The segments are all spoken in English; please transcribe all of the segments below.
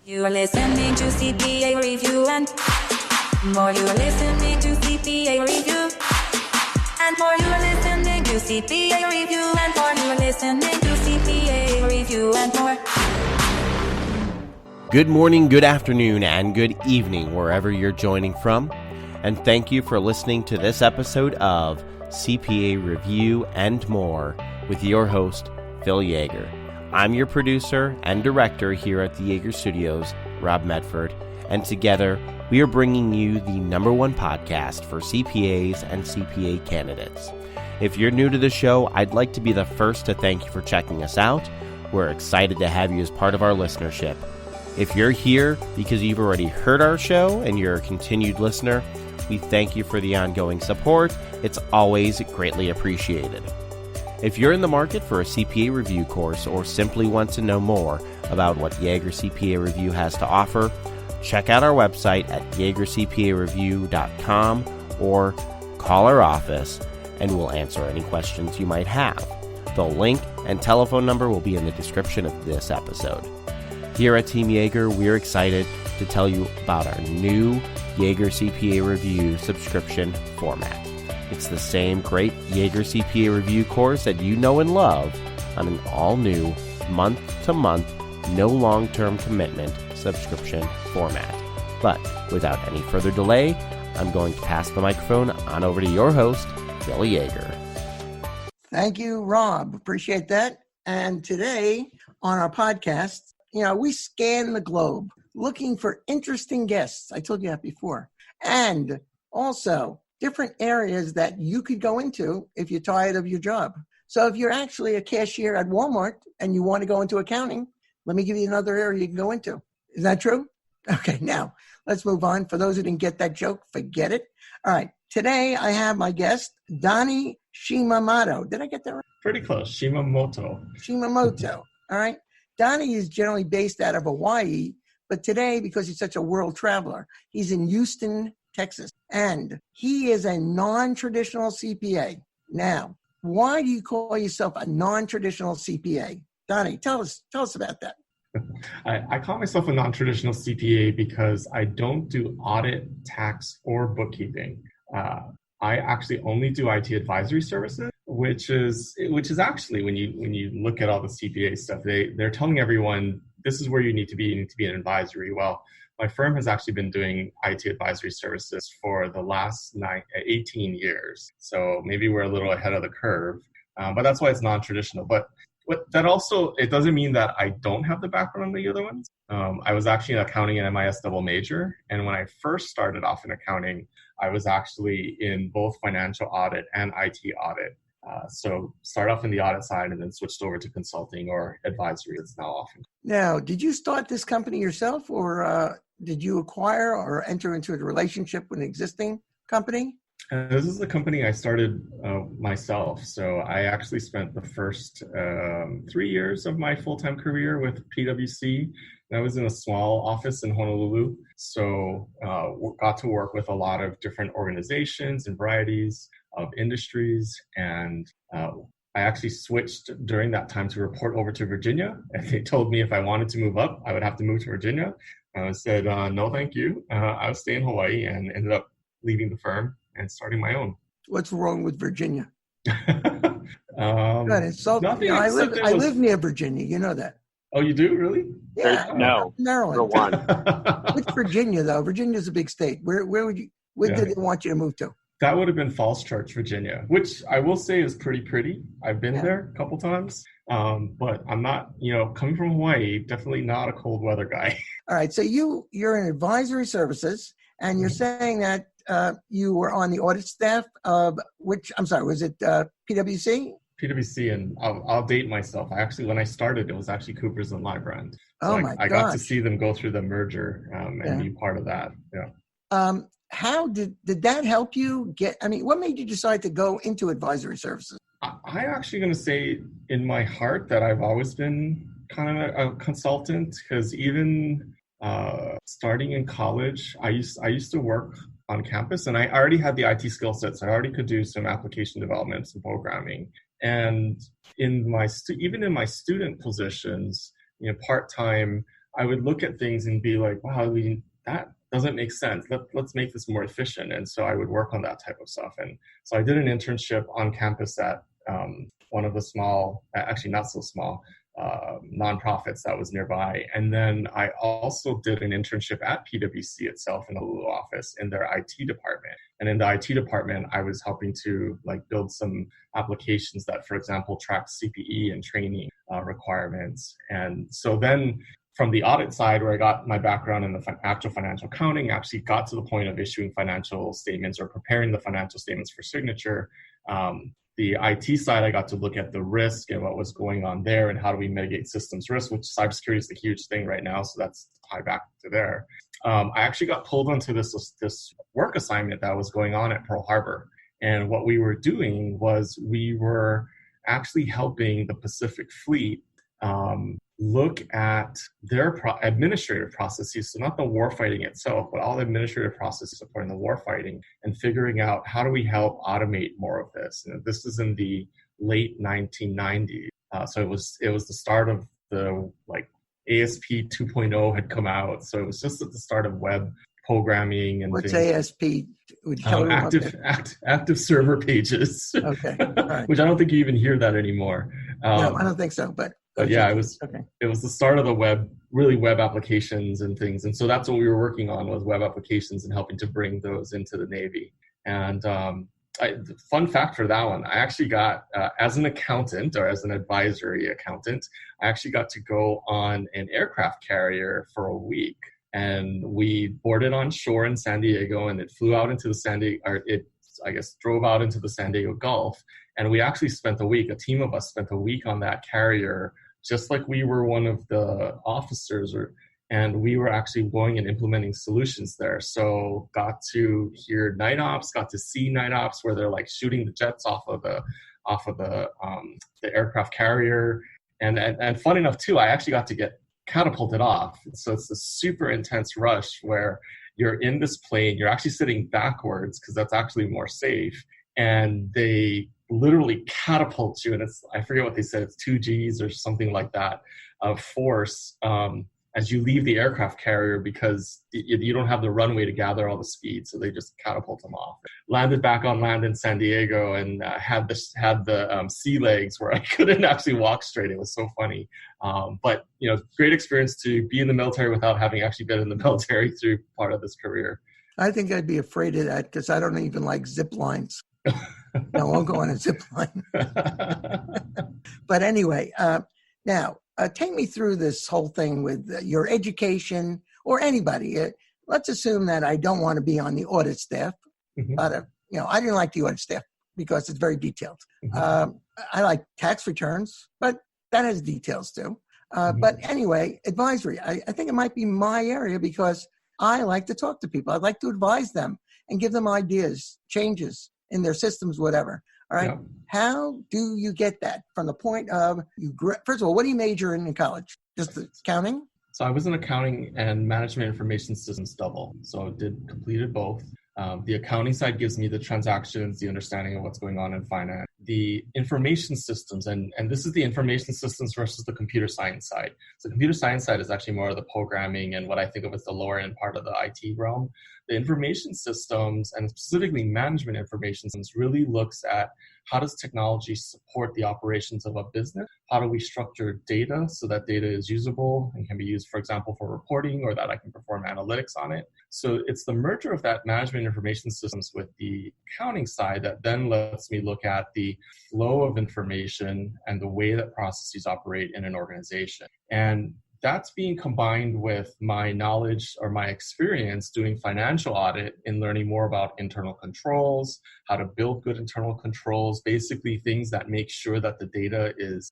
You are listening to CPA Review and more. You are listening to CPA Review and more. You are listening to CPA Review and more. You are listening to CPA Review and more. Good morning, good afternoon, and good evening wherever you're joining from. And thank you for listening to this episode of CPA Review and More with your host, Phil Yaeger. I'm your producer and director here at the Yaeger Studios, Rob Medford, and together we are bringing you the #1 podcast for CPAs and CPA candidates. If you're new to the show, I'd like to be the first to thank you for checking us out. We're excited to have you as part of our listenership. If you're here because you've already heard our show and you're a continued listener, we thank you for the ongoing support. It's always greatly appreciated. If you're in the market for a CPA review course or simply want to know more about what Yaeger CPA Review has to offer, check out our website at yaegercpareview.com or call our office and we'll answer any questions you might have. The link and telephone number will be in the description of this episode. Here at Team Yaeger, we're excited to tell you about our new Yaeger CPA Review subscription format. It's the same great Yaeger CPA Review course that you know and love on an all-new, month-to-month, no long-term commitment subscription format. But without any further delay, I'm going to pass the microphone on over to your host, Phil Yaeger. Thank you, Rob. Appreciate that. And today on our podcast, we scan the globe looking for interesting guests. I told you that before. And also different areas that you could go into if you're tired of your job. So if you're actually a cashier at Walmart and you want to go into accounting, let me give you another area you can go into. Is that true? Okay, now let's move on. For those who didn't get that joke, forget it. All right. Today I have my guest, Donny Shimamato. Did I get that right? Pretty close. Shimamoto. All right. Donny is generally based out of Hawaii, but today, because he's such a world traveler, he's in Houston, Texas, and he is a non-traditional CPA. Now, why do you call yourself a non-traditional CPA? Donny, tell us about that. I call myself a non-traditional CPA because I don't do audit, tax, or bookkeeping. I actually only do IT advisory services, which is actually when you look at all the CPA stuff, they're telling everyone this is where you need to be. You need to be an advisory. Well, my firm has actually been doing IT advisory services for the last 18 years. So maybe we're a little ahead of the curve, but that's why it's non-traditional. But that also, it doesn't mean that I don't have the background on the other ones. I was actually an accounting and MIS double major. And when I first started off in accounting, I was actually in both financial audit and IT audit. So start off in the audit side and then switched over to consulting or advisory. It's now often. Now, did you start this company yourself or did you acquire or enter into a relationship with an existing company? This is the company I started myself. So I actually spent the first 3 years of my full-time career with PwC. I was in a small office in Honolulu. So got to work with a lot of different organizations and varieties of industries. And I actually switched during that time to report over to Virginia. And they told me if I wanted to move up, I would have to move to Virginia. I said, no, thank you. I'll stay in Hawaii and ended up leaving the firm and starting my own. What's wrong with Virginia? Nothing. I live near Virginia. You know that. Oh, you do? Really? Yeah. No. Maryland. For one. Which Virginia, though? Virginia's a big state. Where did they want you to move to? That would have been Falls Church, Virginia, which I will say is pretty. I've been there a couple times, but I'm not, coming from Hawaii, definitely not a cold weather guy. All right. So you're in advisory services, and you're saying that you were on the audit staff of was it PwC? PwC, and I'll date myself. When I started, it was actually Coopers and Lybrand. So I got to see them go through the merger and be part of that. Yeah. How did that help you what made you decide to go into advisory services? I'm actually going to say in my heart that I've always been kind of a consultant, because even starting in college, I used to work on campus, and I already had the IT skill sets. I already could do some application development, some programming. And even in my student positions, part-time, I would look at things and be like, wow, that doesn't make sense. Let's make this more efficient. And so I would work on that type of stuff. And so I did an internship on campus at one of the small, actually not so small, nonprofits that was nearby. And then I also did an internship at PwC itself in the Honolulu office in their IT department. And in the IT department, I was helping to build some applications that, for example, track CPE and training requirements. And so then from the audit side, where I got my background in the actual financial accounting, actually got to the point of issuing financial statements or preparing the financial statements for signature. The IT side, I got to look at the risk and what was going on there and how do we mitigate systems risk, which cybersecurity is a huge thing right now. So that's tie back to there. I actually got pulled onto this work assignment that was going on at Pearl Harbor. And what we were doing was we were actually helping the Pacific Fleet look at their administrative processes, so not the warfighting itself, but all the administrative processes supporting the warfighting and figuring out how do we help automate more of this. And this is in the late 1990s. So it was the start of the ASP 2.0 had come out. So it was just at the start of web programming and what's things. ASP? Would you tell active server pages. Okay. All right. Which I don't think you even hear that anymore. No, I don't think so. But yeah, it was the start of the web applications and things. And so that's what we were working on, was web applications and helping to bring those into the Navy. And the fun fact for that one, I actually got, as an accountant or as an advisory accountant, I actually got to go on an aircraft carrier for a week. And we boarded on shore in San Diego, and it flew out into the drove out into the San Diego Gulf. And we actually spent a week, a team of us spent a week on that carrier, just like we were one of the officers, and we were actually going and implementing solutions there. So got to hear night ops, got to see night ops where they're shooting the jets off of the aircraft carrier. And fun enough too, I actually got to get catapulted off. So it's this super intense rush where you're in this plane, you're actually sitting backwards because that's actually more safe. And they literally catapult you, and I forget what they said, it's 2 Gs or something like that of force as you leave the aircraft carrier, because you don't have the runway to gather all the speed, so they just catapult them off. Landed back on land in San Diego and had the sea legs where I couldn't actually walk straight. It was so funny, but great experience to be in the military without having actually been in the military through part of this career. I think I'd be afraid of that because I don't even like zip lines. No, I won't go on a zip line. But anyway, now take me through this whole thing with your education or anybody. Let's assume that I don't want to be on the audit staff, but I didn't like the audit staff because it's very detailed. I like tax returns, but that has details too. But anyway, advisory. I think it might be my area because I like to talk to people. I'd like to advise them and give them ideas, changes in their systems, whatever. All right. Yeah. How do you get that from the point of first of all, what do you major in college? Just accounting? So I was in accounting and management information systems double. So I completed both. The accounting side gives me the transactions, the understanding of what's going on in finance. The information systems, and this is the information systems versus the computer science side. So the computer science side is actually more of the programming and what I think of as the lower end part of the IT realm. The information systems, and specifically management information systems, really looks at how does technology support the operations of a business? How do we structure data so that data is usable and can be used, for example, for reporting, or that I can perform analytics on it? So it's the merger of that management information systems with the accounting side that then lets me look at the flow of information and the way that processes operate in an organization. And that's being combined with my knowledge or my experience doing financial audit and learning more about internal controls, how to build good internal controls, basically things that make sure that the data is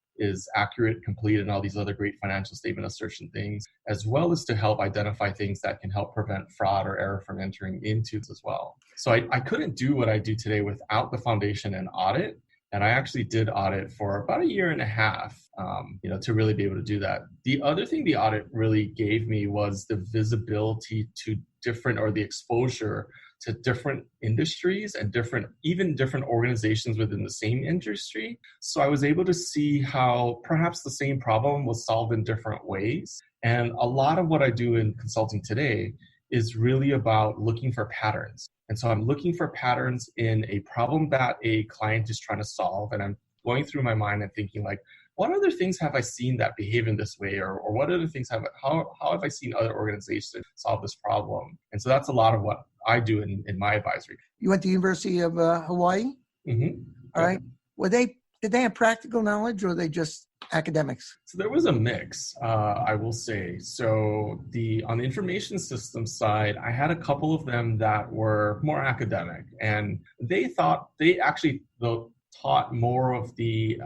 accurate, complete, and all these other great financial statement assertion things, as well as to help identify things that can help prevent fraud or error from entering into as well. So I couldn't do what I do today without the foundation in audit. And I actually did audit for about a year and a half, to really be able to do that. The other thing the audit really gave me was the visibility to the exposure to different industries and even different organizations within the same industry. So I was able to see how perhaps the same problem was solved in different ways. And a lot of what I do in consulting today is really about looking for patterns. And so I'm looking for patterns in a problem that a client is trying to solve. And I'm going through my mind and thinking like, what other things have I seen that behave in this way? Or what other things how have I seen other organizations solve this problem? And so that's a lot of what I do in my advisory. You went to the University of Hawaii? Mm-hmm. All right. Did they have practical knowledge or were they just academics? So there was a mix, I will say. So on the information systems side, I had a couple of them that were more academic, and they actually taught more of the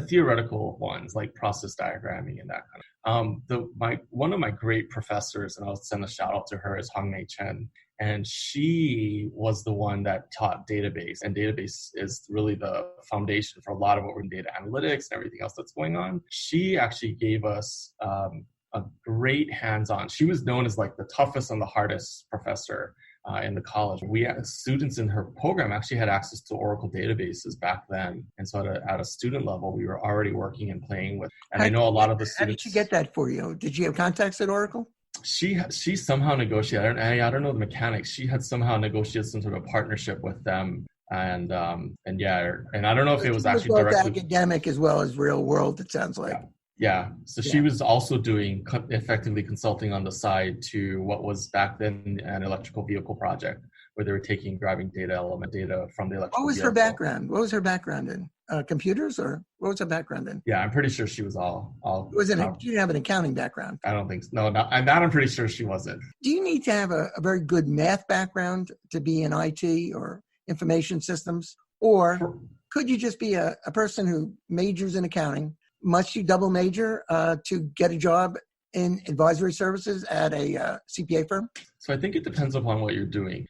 theoretical ones like process diagramming and that kind of. One of my great professors, and I'll send a shout out to her, is Hong Mei Chen. And she was the one that taught database, and database is really the foundation for a lot of what we're in data analytics and everything else that's going on. She actually gave us a great hands-on. She was known as like the toughest and the hardest professor in the college. We had students in her program actually had access to Oracle databases back then. And so at a student level, we were already working and playing with, and I know a lot of the students. How did she get that for you? Did you have contacts at Oracle? She somehow negotiated, I don't know the mechanics. She had somehow negotiated some sort of partnership with them. And I don't know if it was actually directly academic as well as real world, it sounds like. Yeah. So she was also doing effectively consulting on the side to what was back then an electrical vehicle project where they were grabbing element data from the electrical vehicle. What was her background in? Computers, or what was her background in? Yeah, I'm pretty sure she was all. She didn't have an accounting background. I don't think so. No, I'm pretty sure she wasn't. Do you need to have a very good math background to be in IT or information systems? Or could you just be a person who majors in accounting? Must you double major to get a job in advisory services at a CPA firm? So I think it depends upon what you're doing.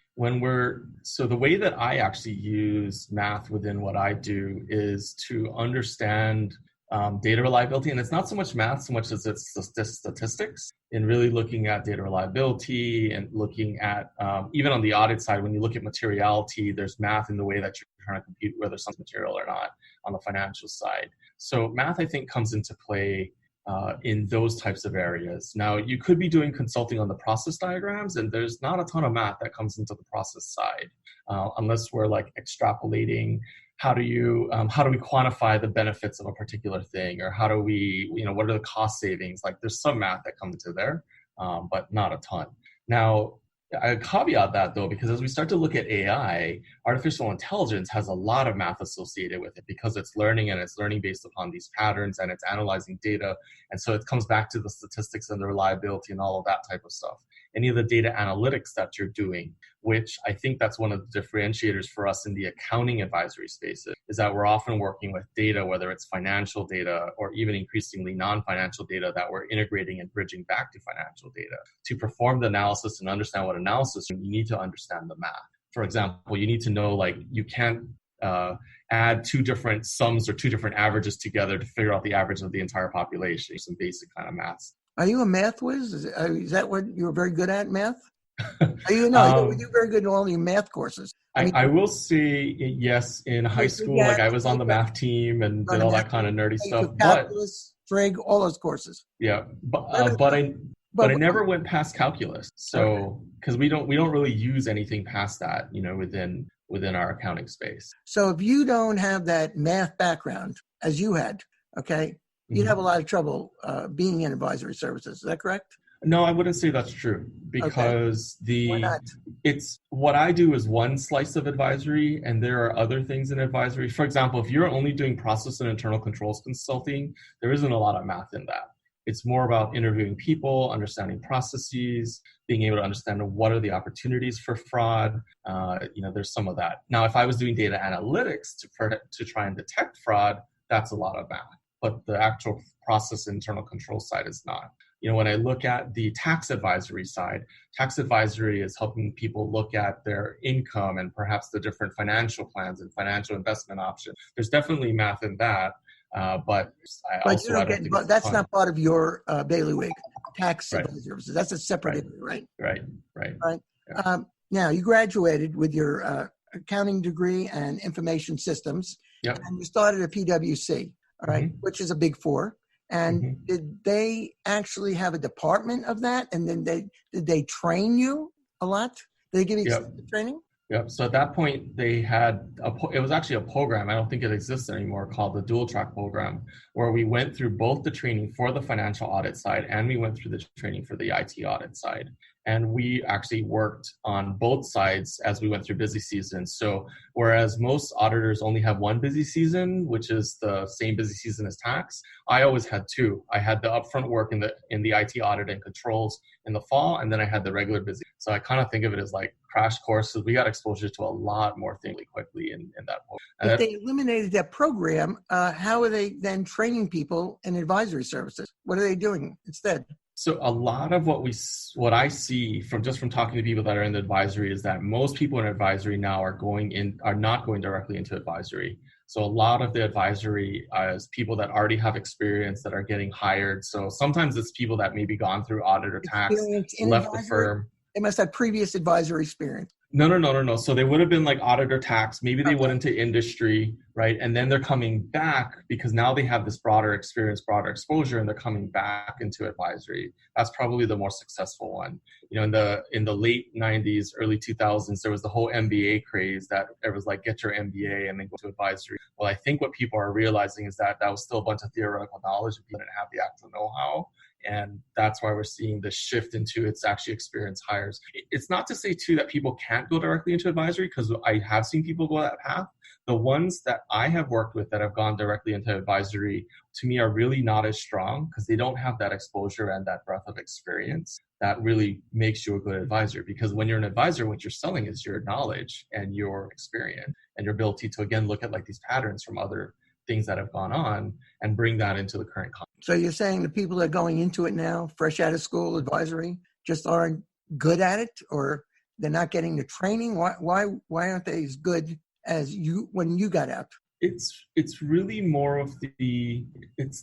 So the way that I actually use math within what I do is to understand data reliability. And it's not so much math, so much as it's statistics, and really looking at data reliability and looking at, even on the audit side, when you look at materiality, there's math in the way that you're trying to compute whether something's material or not on the financial side. So math, I think, comes into play in those types of areas. Now, you could be doing consulting on the process diagrams, and there's not a ton of math that comes into the process side, unless we're like extrapolating. How do we quantify the benefits of a particular thing, or how do we, what are the cost savings? Like, there's some math that comes into there, but not a ton. Now, I caveat that though, because as we start to look at AI, artificial intelligence has a lot of math associated with it because it's learning, and it's learning based upon these patterns, and it's analyzing data. And so it comes back to the statistics and the reliability and all of that type of stuff. Any of the data analytics that you're doing, which I think that's one of the differentiators for us in the accounting advisory spaces, is that we're often working with data, whether it's financial data or even increasingly non-financial data that we're integrating and bridging back to financial data. To perform the analysis and understand what analysis, you need to understand the math. For example, you need to know, like, you can't add two different sums or two different averages together to figure out the average of the entire population. Some basic kind of maths. Are you a math whiz? Is that what you were very good at, math? You were very good in all your math courses. I will say yes. In high school, like I was on the math team and did all that kind of nerdy stuff. Calculus, trig, all those courses. Yeah, but I never went past calculus. So because we don't really use anything past that, within our accounting space. So if you don't have that math background as you had, okay, you'd have a lot of trouble being in advisory services. Is that correct? No, I wouldn't say that's true, because Why not? It's what I do is one slice of advisory, and there are other things in advisory. For example, if you're only doing process and internal controls consulting, there isn't a lot of math in that. It's more about interviewing people, understanding processes, being able to understand what are the opportunities for fraud. There's some of that. Now, if I was doing data analytics to try and detect fraud, that's a lot of math. But the actual process internal control side is not. when I look at the tax advisory side, tax advisory is helping people look at their income and perhaps the different financial plans and financial investment options. There's definitely math in that, but I But you also don't don't think get, it's that's fun. not part of your bailiwick, tax Right. advisory services. That's a separate Right. area, right? Right. Yeah. Now, you graduated with your accounting degree and information systems, Yep. and you started at PwC, all right, which is a big four. And did they actually have a department of that? And then did they train you a lot? Did they give you extensive training? Yep. So at that point, they had it was actually a program. I don't think it exists anymore, called the dual track program, where we went through both the training for the financial audit side and we went through the training for the IT audit side. And we actually worked on both sides as we went through busy season. So whereas most auditors only have one busy season, which is the same busy season as tax, I always had two. I had the upfront work in the IT audit and controls in the fall, and then I had the regular busy. So I kind of think of it as like crash courses. We got exposure to a lot more things quickly in that program. If they eliminated that program, how are they then training people in advisory services? What are they doing instead? So a lot of what I see from talking to people that are in the advisory is that most people in advisory now are not going directly into advisory. So a lot of the advisory is people that already have experience that are getting hired. So sometimes it's people that maybe gone through audit or tax, left the firm. They must have previous advisory experience. No. So they would have been like audit or tax. Maybe they went into industry, right? And then they're coming back because now they have this broader experience, broader exposure, and they're coming back into advisory. That's probably the more successful one. In the late 90s, early 2000s, there was the whole MBA craze that it was like, get your MBA and then go to advisory. Well, I think what people are realizing is that was still a bunch of theoretical knowledge. People didn't have the actual know-how. And that's why we're seeing the shift into it's actually experienced hires. It's not to say, too, that people can't go directly into advisory, because I have seen people go that path. The ones that I have worked with that have gone directly into advisory, to me, are really not as strong because they don't have that exposure and that breadth of experience that really makes you a good advisor. Because when you're an advisor, what you're selling is your knowledge and your experience and your ability to, again, look at like these patterns from other things that have gone on and bring that into the current context. So you're saying the people that are going into it now, fresh out of school, advisory, just aren't good at it, or they're not getting the training? Why aren't they as good as you when you got out? It's really more of the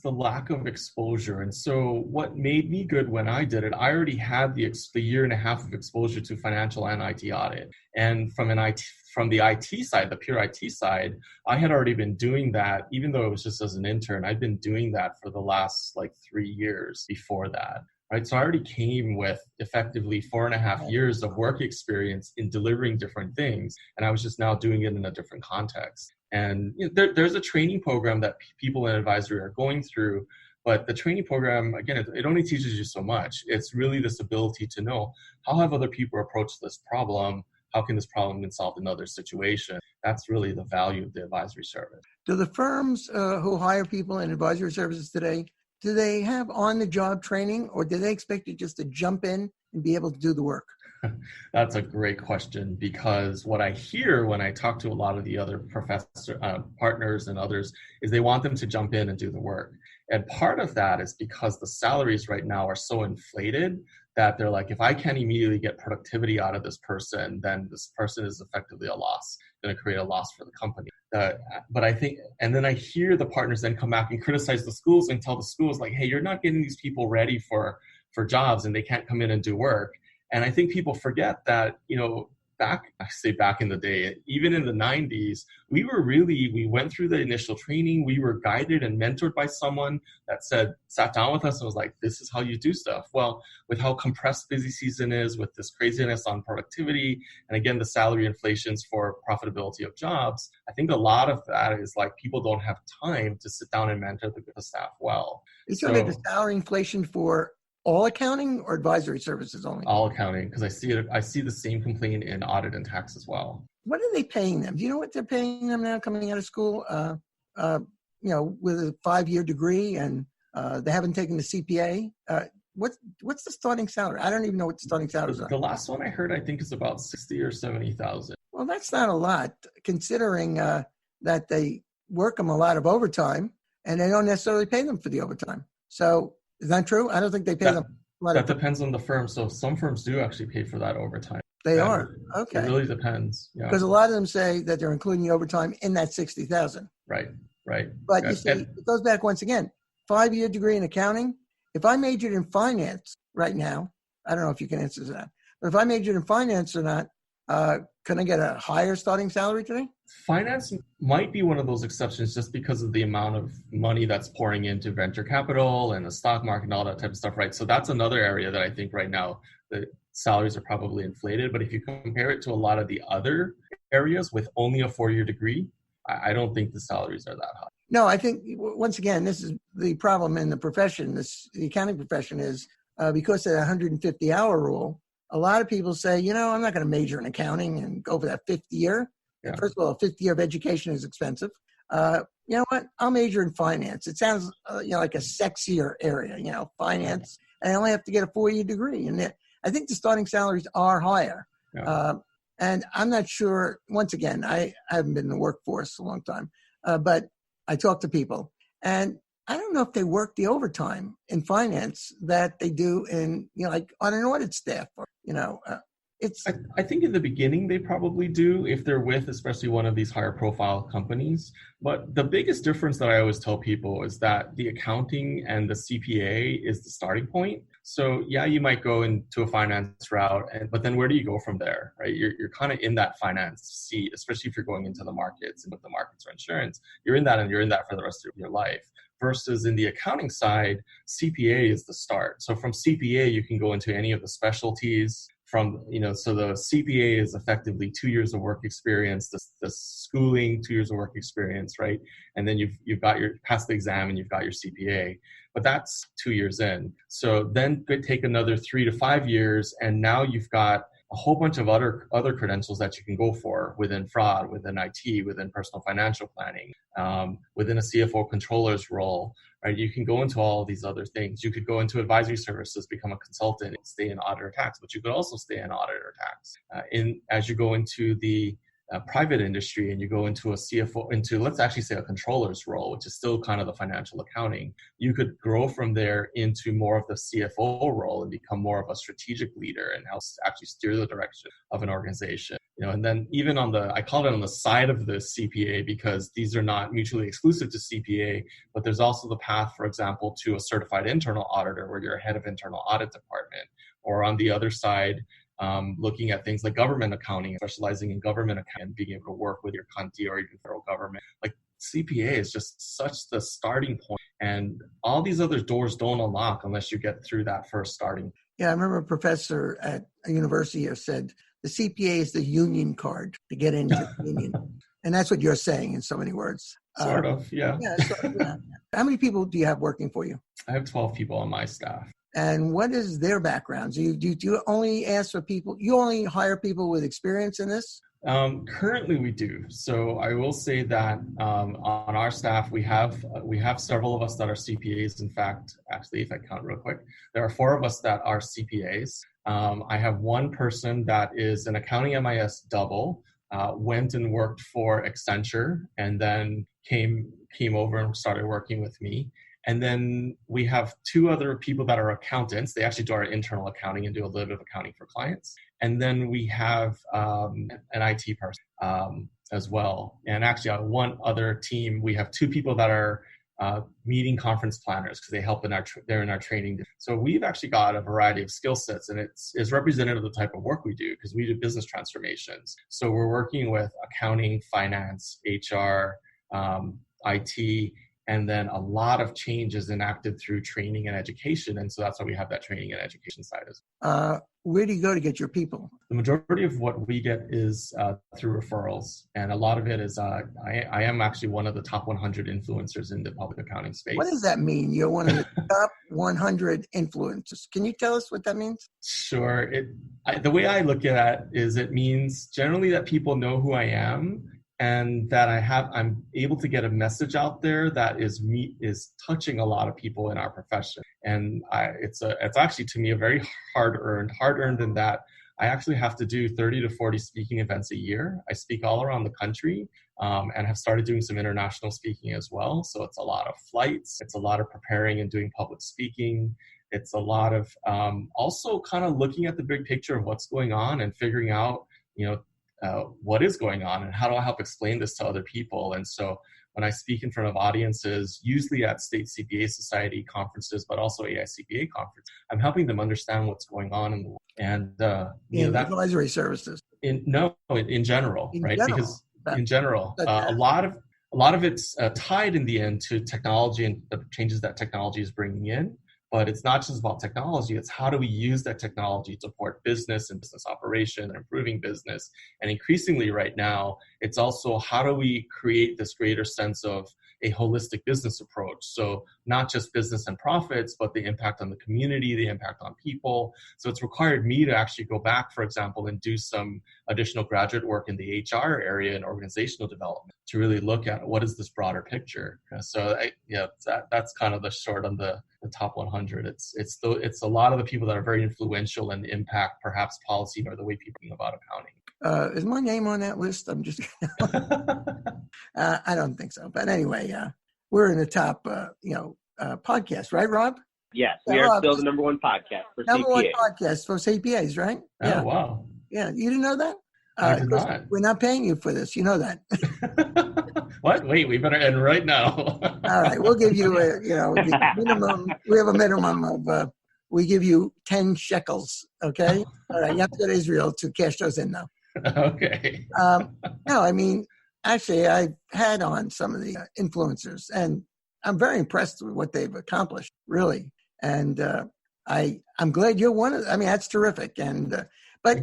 lack of exposure. And so what made me good when I did it, I already had the year and a half of exposure to financial and IT audit. And from the IT side, the pure IT side, I had already been doing that, even though it was just as an intern. I've been doing that for the last 3 years before that. Right. So I already came with effectively 4.5 years of work experience in delivering different things. And I was just now doing it in a different context. And there's a training program that people in advisory are going through. But the training program, again, it only teaches you so much. It's really this ability to know, how have other people approached this problem? How can this problem be solved in other situations? That's really the value of the advisory service. Do the firms who hire people in advisory services today, do they have on-the-job training, or do they expect you just to jump in and be able to do the work? That's a great question, because what I hear when I talk to a lot of the other partners and others is they want them to jump in and do the work. And part of that is because the salaries right now are so inflated that they're like, if I can't immediately get productivity out of this person, then this person is effectively a loss, going to create a loss for the company. But I think, and then I hear the partners then come back and criticize the schools and tell the schools like, hey, you're not getting these people ready for jobs and they can't come in and do work. And I think people forget that, back in the day, even in the 90s, we went through the initial training. We were guided and mentored by someone that sat down with us and was like, this is how you do stuff. Well, with how compressed busy season is, with this craziness on productivity, and again, the salary inflations for profitability of jobs, I think a lot of that is like people don't have time to sit down and mentor the staff well. You're talking about the salary inflation for all accounting or advisory services only? All accounting, because I see the same complaint in audit and tax as well. What are they paying them? Do you know what they're paying them now coming out of school? With a 5-year degree, and they haven't taken the CPA. What's the starting salary? I don't even know what the starting salaries are. The last one I heard, I think, is about 60 or 70,000. Well, that's not a lot, considering that they work them a lot of overtime, and they don't necessarily pay them for the overtime. So Is that true? I don't think they pay them. That depends on the firm. So some firms do actually pay for that overtime. They are? Okay. It really depends. Yeah. Because a lot of them say that they're including the overtime in that $60,000. Right. But you see, it goes back once again, 5-year degree in accounting. If I majored in finance right now, I don't know if you can answer that, but if I majored in finance or not, can I get a higher starting salary today? Finance might be one of those exceptions just because of the amount of money that's pouring into venture capital and the stock market and all that type of stuff, right? So that's another area that I think right now the salaries are probably inflated. But if you compare it to a lot of the other areas with only a 4-year degree, I don't think the salaries are that high. No, I think, once again, this is the problem in the profession, the accounting profession is because of the 150-hour rule, a lot of people say, I'm not going to major in accounting and go for that 5th year. Yeah. First of all, a 5th year of education is expensive. You know what? I'll major in finance. It sounds, like a sexier area, finance. And I only have to get a 4-year degree. And I think the starting salaries are higher. Yeah. And I'm not sure, once again, I haven't been in the workforce a long time, but I talk to people. And I don't know if they work the overtime in finance that they do in, like on an audit staff or, I think in the beginning they probably do if they're with especially one of these higher profile companies. But the biggest difference that I always tell people is that the accounting and the CPA is the starting point. So yeah, you might go into a finance route, but then where do you go from there, right? You're kind of in that finance seat, especially if you're going into the markets and with the markets or insurance. You're in that and you're in that for the rest of your life. Versus in the accounting side, CPA is the start. So from CPA, you can go into any of the specialties. So the CPA is effectively 2 years of work experience, the schooling, 2 years of work experience, right? And then you've got passed the exam and you've got your CPA, but that's 2 years in. So then could take another 3 to 5 years, and now you've got a whole bunch of other credentials that you can go for within fraud, within IT, within personal financial planning, within a CFO controller's role, right? You can go into all of these other things. You could go into advisory services, become a consultant, and stay in audit or tax, but you could also stay in audit or tax. As you go into the private industry and you go into a CFO, let's actually say a controller's role, which is still kind of the financial accounting, you could grow from there into more of the CFO role and become more of a strategic leader and help actually steer the direction of an organization. And then even I call it on the side of the CPA because these are not mutually exclusive to CPA, but there's also the path, for example, to a certified internal auditor where you're head of internal audit department, or on the other side, looking at things like government accounting, specializing in government accounting, being able to work with your county or even federal government. Like CPA is just such the starting point, and all these other doors don't unlock unless you get through that first starting. Yeah, I remember a professor at a university here said the CPA is the union card to get into the union. And that's what you're saying in so many words. Sort of, yeah. Yeah. How many people do you have working for you? I have 12 people on my staff. And what is their backgrounds? Do you only ask for people, you only hire people with experience in this? Currently we do. So I will say that on our staff, we have several of us that are CPAs. In fact, actually, if I count real quick, there are 4 of us that are CPAs. I have one person that is an accounting MIS double, went and worked for Accenture and then came over and started working with me. And then we have 2 other people that are accountants. They actually do our internal accounting and do a little bit of accounting for clients. And then we have an IT person as well. And actually on one other team, we have 2 people that are meeting conference planners because they help they're in our training. So we've actually got a variety of skill sets, and it's representative of the type of work we do because we do business transformations. So we're working with accounting, finance, HR, IT, and then a lot of change is enacted through training and education. And so that's why we have that training and education side as well. Where do you go to get your people? The majority of what we get is through referrals. And a lot of it is, I am actually one of the top 100 influencers in the public accounting space. What does that mean? You're one of the top 100 influencers. Can you tell us what that means? Sure. The way I look at it is it means generally that people know who I am, and that I'm able to get a message out there that is touching a lot of people in our profession. And it's actually to me a very hard earned in that I actually have to do 30 to 40 speaking events a year. I speak all around the country. and have started doing some international speaking as well. So it's a lot of flights. It's a lot of preparing and doing public speaking. It's a lot of also kind of looking at the big picture of what's going on and figuring out, what is going on and how do I help explain this to other people. And so when I speak in front of audiences, usually at state CPA society conferences, but also AICPA conference, I'm helping them understand what's going on in the world. And in advisory services. In general, right? General. Because in general, a lot of it's tied in the end to technology and the changes that technology is bringing in. But it's not just about technology, it's how do we use that technology to support business and business operation and improving business. And increasingly right now, it's also how do we create this greater sense of a holistic business approach. So not just business and profits, but the impact on the community, the impact on people. So it's required me to actually go back, for example, and do some additional graduate work in the HR area and organizational development to really look at what is this broader picture. So that's kind of the short on the top 100. It's a lot of the people that are very influential and impact perhaps policy or the way people think about accounting. Is my name on that list? I'm just, I don't think so. But anyway, we're in the top, podcast, right, Rob? Yes, we are still the number one podcast for CPAs. Number one podcast for CPAs, right? Oh, yeah. Wow. Yeah, you didn't know that? I did not. We're not paying you for this. You know that. What? Wait, we better end right now. All right, we'll give you minimum. We have a minimum of, we give you 10 shekels, okay? All right, you have to go to Israel to cash those in now. Okay. No, I mean, actually, I've had on some of the influencers, and I'm very impressed with what they've accomplished, really. And I'm glad you're one of them. I mean, that's terrific. And but,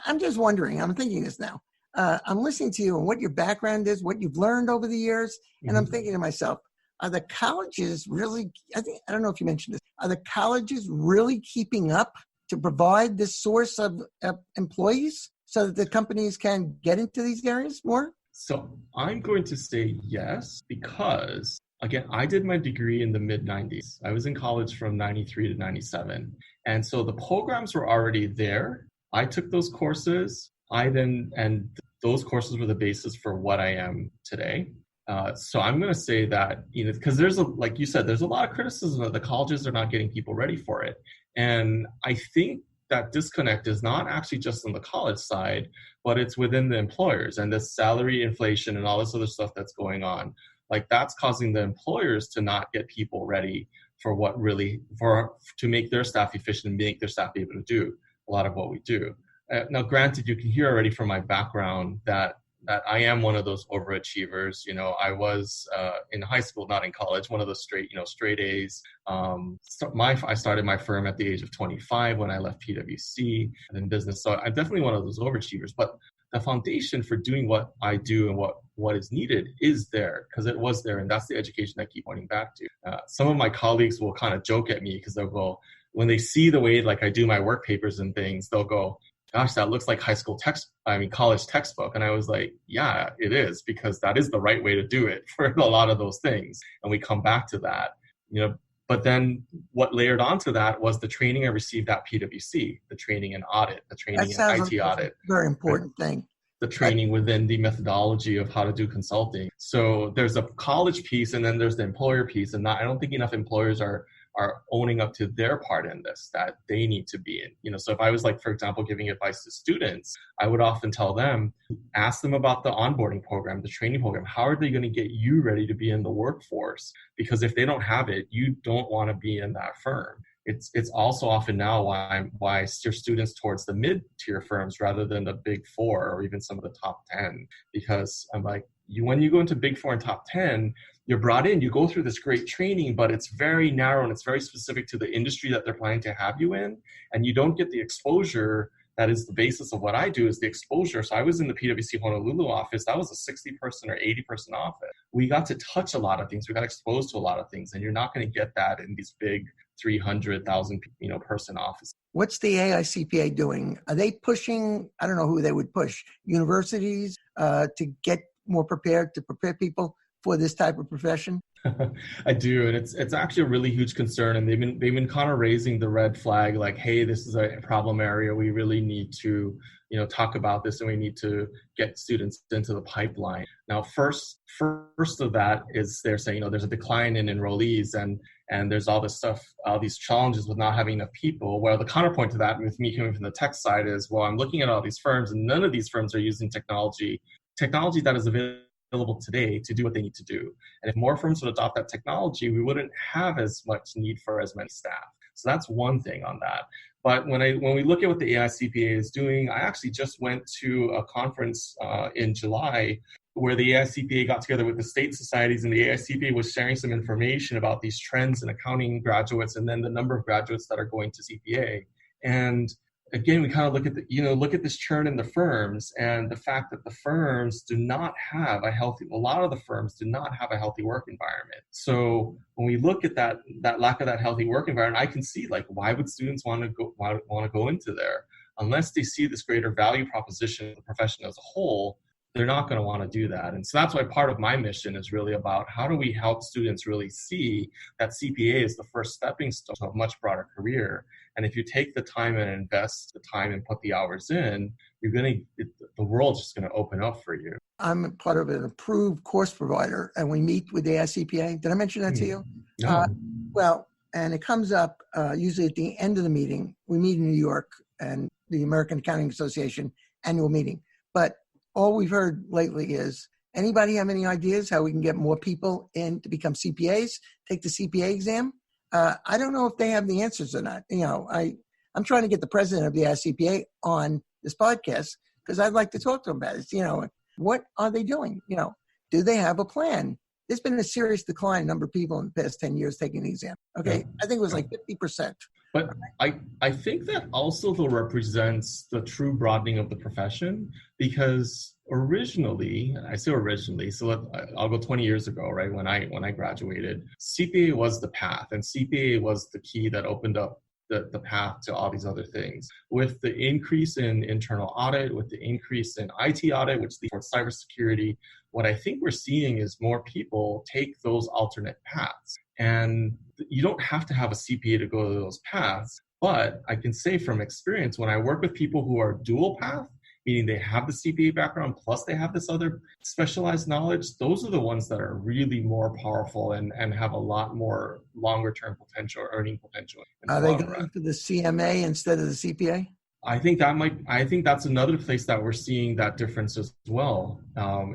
I'm just wondering, I'm thinking this now. I'm listening to you and what your background is, what you've learned over the years, and I'm thinking to myself, are the colleges really, I don't know if you mentioned this, are the colleges really keeping up to provide this source of employees so that the companies can get into these areas more? So I'm going to say yes, because again, I did my degree in the mid-90s. I was in college from 93 to 97. And so the programs were already there. I took those courses. And those courses were the basis for what I am today. So I'm going to say that, because like you said, there's a lot of criticism that the colleges are not getting people ready for it. And I think that disconnect is not actually just on the college side, but it's within the employers and the salary inflation and all this other stuff that's going on. Like that's causing the employers to not get people ready for to make their staff efficient and make their staff be able to do a lot of what we do. Now, granted, you can hear already from my background that I am one of those overachievers. I was in high school, not in college, one of those straight A's. I started my firm at the age of 25 when I left PwC and in business. So I'm definitely one of those overachievers. But the foundation for doing what I do and what is needed is there, because it was there. And that's the education I keep pointing back to. Some of my colleagues will kind of joke at me because they'll go, when they see the way like I do my work papers and things, they'll go, gosh, that looks like college textbook. And I was like, yeah, it is, because that is the right way to do it for a lot of those things. And we come back to that, but then what layered onto that was the training I received at PwC, the training in audit, the training in IT audit. Very important thing. The training within the methodology of how to do consulting. So there's a college piece and then there's the employer piece. And I don't think enough employers are owning up to their part in this that they need to be in. So if I was like, for example, giving advice to students, I would often tell them, ask them about the onboarding program, the training program. How are they going to get you ready to be in the workforce? Because if they don't have it, you don't want to be in that firm. It's also often now why I steer students towards the mid-tier firms rather than the big four or even some of the top 10, because I'm like, when you go into big four and top 10, you're brought in, you go through this great training, but it's very narrow and it's very specific to the industry that they're planning to have you in. And you don't get the exposure that is the basis of what I do, is the exposure. So I was in the PwC Honolulu office. That was a 60-person or 80-person office. We got to touch a lot of things. We got exposed to a lot of things. And you're not going to get that in these big 300,000 person offices. What's the AICPA doing? Are they pushing, I don't know who they would push, universities to get more prepared, to prepare people for this type of profession? I do, and it's actually a really huge concern, and they've been kind of raising the red flag, like, hey, this is a problem area. We really need to, talk about this, and we need to get students into the pipeline. Now, first of that is they're saying, there's a decline in enrollees, and there's all this stuff, all these challenges with not having enough people. Well, the counterpoint to that, with me coming from the tech side, is, well, I'm looking at all these firms, and none of these firms are using technology that is available today to do what they need to do. And if more firms would adopt that technology, we wouldn't have as much need for as many staff. So that's one thing on that. But when we look at what the AICPA is doing, I actually just went to a conference in July where the AICPA got together with the state societies, and the AICPA was sharing some information about these trends in accounting graduates and then the number of graduates that are going to CPA. And again, we kind of look at this churn in the firms, and the fact that the firms do not have a lot of the firms do not have a healthy work environment. So when we look at that lack of that healthy work environment, I can see, like, why would students want to go into there unless they see this greater value proposition of the profession as a whole? They're not going to want to do that. And so that's why part of my mission is really about how do we help students really see that CPA is the first stepping stone to a much broader career. And if you take the time and invest the time and put the hours in, the world's just going to open up for you. I'm part of an approved course provider, and we meet with the ICPA. Did I mention that to you? No. And it comes up usually at the end of the meeting. We meet in New York and the American Accounting Association annual meeting. But all we've heard lately is, anybody have any ideas how we can get more people in to become CPAs, take the CPA exam? I don't know if they have the answers or not. I'm trying to get the president of the ICPA on this podcast because I'd like to talk to him about it. What are they doing? Do they have a plan? There's been a serious decline in number of people in the past 10 years taking the exam. Okay, yeah. I think it was like 50%. But I think that also though represents the true broadening of the profession, because originally, so I'll go 20 years ago, right? When I graduated, CPA was the path, and CPA was the key that opened up the path to all these other things. With the increase in internal audit, with the increase in IT audit, which leads towards cybersecurity, what I think we're seeing is more people take those alternate paths. And you don't have to have a CPA to go to those paths, but I can say from experience, when I work with people who are dual path, meaning they have the CPA background plus they have this other specialized knowledge, those are the ones that are really more powerful and have a lot more longer term potential, earning potential. Are they going for the CMA instead of the CPA? I think that's another place that we're seeing that difference as well.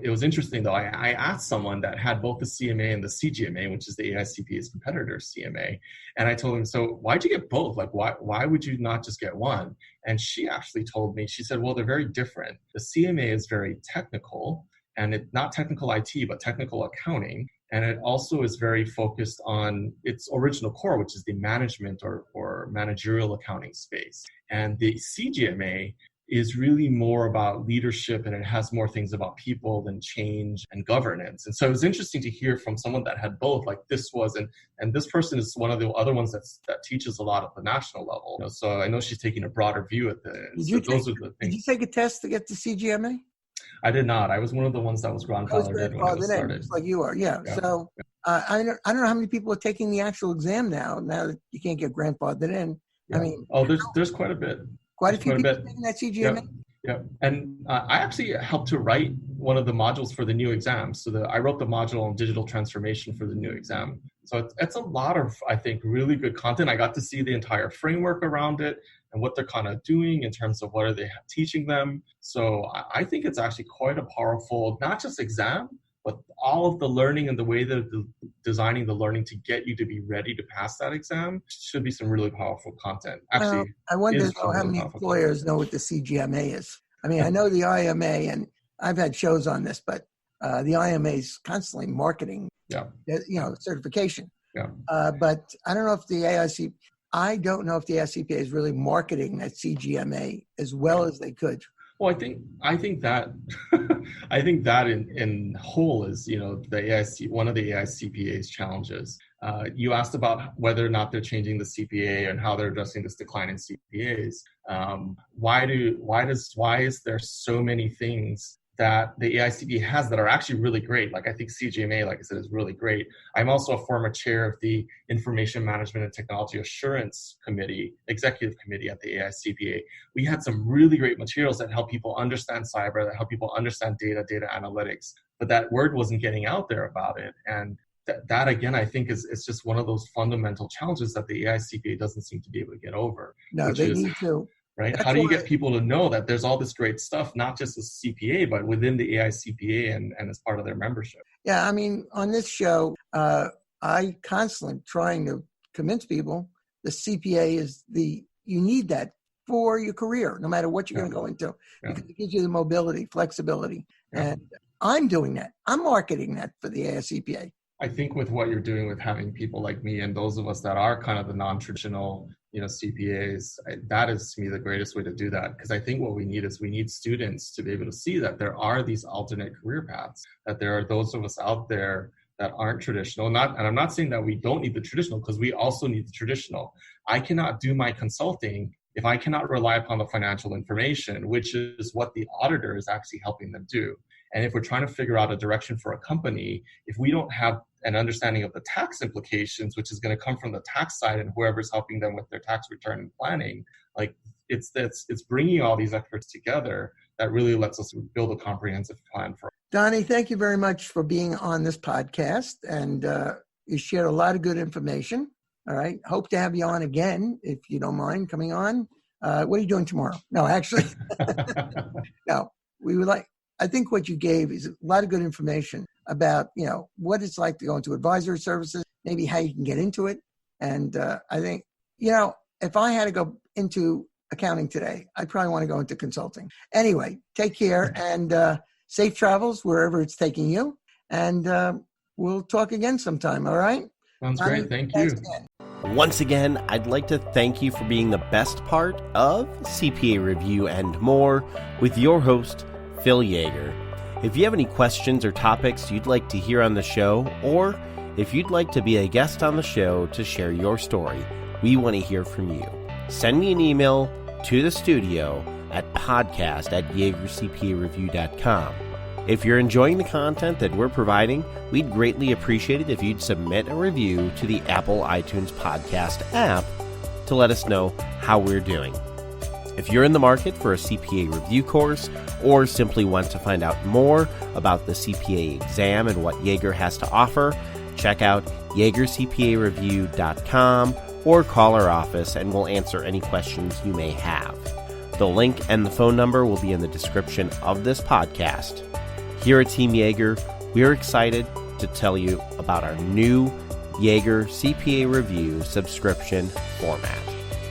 It was interesting though. I asked someone that had both the CMA and the CGMA, which is the AICPA's competitor CMA, and I told him, so why'd you get both? Like, why would you not just get one? And she actually told me, she said, well, they're very different. The CMA is very technical, and it's not technical IT, but technical accounting. And it also is very focused on its original core, which is the management or managerial accounting space. And the CGMA is really more about leadership, and it has more things about people than change and governance. And so it was interesting to hear from someone that had both, like this was, and this person is one of the other ones that teaches a lot at the national level. So I know she's taking a broader view at this. Did you take a test to get the CGMA? I did not. I was one of the ones that was grandfathered when it started. Just like you are, yeah. So I don't know how many people are taking the actual exam now that you can't get grandfathered in. Yeah. I mean, there's quite a bit. Quite a few people taking that CGMA? Yep. And I actually helped to write one of the modules for the new exam. So I wrote the module on digital transformation for the new exam. So it's a lot of, I think, really good content. I got to see the entire framework around it and what they're kind of doing in terms of what are they teaching them. So I think it's actually quite a powerful, not just exam, but all of the learning and the way that they're designing the learning to get you to be ready to pass that exam should be some really powerful content. Actually, I wonder how many employers know what the CGMA is. I mean, I know the IMA, and I've had shows on this, but the IMA is constantly marketing, certification. Yeah. But I don't know if the AICPA is really marketing that CGMA as well as they could. Well, I think that in whole is, the AIC, one of the AICPA's challenges. You asked about whether or not they're changing the CPA and how they're addressing this decline in CPAs. Why is there so many things that the AICPA has that are actually really great. Like I think CGMA, like I said, is really great. I'm also a former chair of the Information Management and Technology Assurance Committee, Executive Committee at the AICPA. We had some really great materials that help people understand cyber, that help people understand data analytics, but that word wasn't getting out there about it. And that again, I think is just one of those fundamental challenges that the AICPA doesn't seem to be able to get over. No, they need to. Right? How do you get people to know that there's all this great stuff, not just as CPA, but within the AICPA and as part of their membership? Yeah, I mean, on this show, I constantly trying to convince people the CPA is you need that for your career, no matter what you're going to go into, because it gives you the mobility, flexibility. And I'm doing that. I'm marketing that for the AICPA. I think with what you're doing with having people like me and those of us that are kind of the non-traditional, CPAs, that is to me the greatest way to do that. Because I think what we need students to be able to see that there are these alternate career paths, that there are those of us out there that aren't traditional. And I'm not saying that we don't need the traditional, because we also need the traditional. I cannot do my consulting if I cannot rely upon the financial information, which is what the auditor is actually helping them do. And if we're trying to figure out a direction for a company, if we don't have an understanding of the tax implications, which is going to come from the tax side and whoever's helping them with their tax return and planning, like it's bringing all these experts together that really lets us build a comprehensive plan for. Donny, thank you very much for being on this podcast, and you shared a lot of good information. All right, hope to have you on again if you don't mind coming on. What are you doing tomorrow? No, actually, no. We would like. I think what you gave is a lot of good information about, what it's like to go into advisory services, maybe how you can get into it. And I think, if I had to go into accounting today, I'd probably want to go into consulting. Anyway, take care and safe travels wherever it's taking you. And we'll talk again sometime, all right? Sounds great. Thank you. Once again, I'd like to thank you for being the best part of CPA Review and More with your host, Phil Yaeger. If you have any questions or topics you'd like to hear on the show, or if you'd like to be a guest on the show to share your story, we want to hear from you. Send me an email to the studio at podcast@yaegercpareview.com. If you're enjoying the content that we're providing, we'd greatly appreciate it if you'd submit a review to the Apple iTunes podcast app to let us know how we're doing. If you're in the market for a CPA review course, or simply want to find out more about the CPA exam and what Yaeger has to offer, check out YaegerCPAReview.com or call our office and we'll answer any questions you may have. The link and the phone number will be in the description of this podcast. Here at Team Yaeger, we're excited to tell you about our new Yaeger CPA Review subscription format.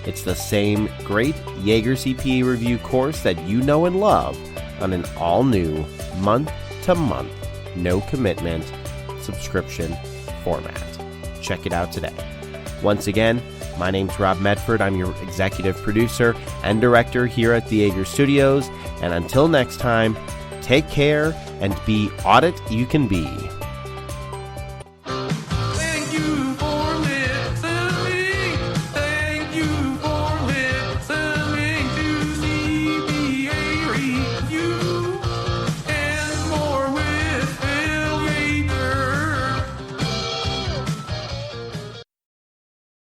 It's the same great Yaeger CPA Review course that you know and love on an all-new month-to-month, no-commitment subscription format. Check it out today. Once again, my name's Rob Medford. I'm your executive producer and director here at the Yaeger Studios. And until next time, take care and be audit you can be.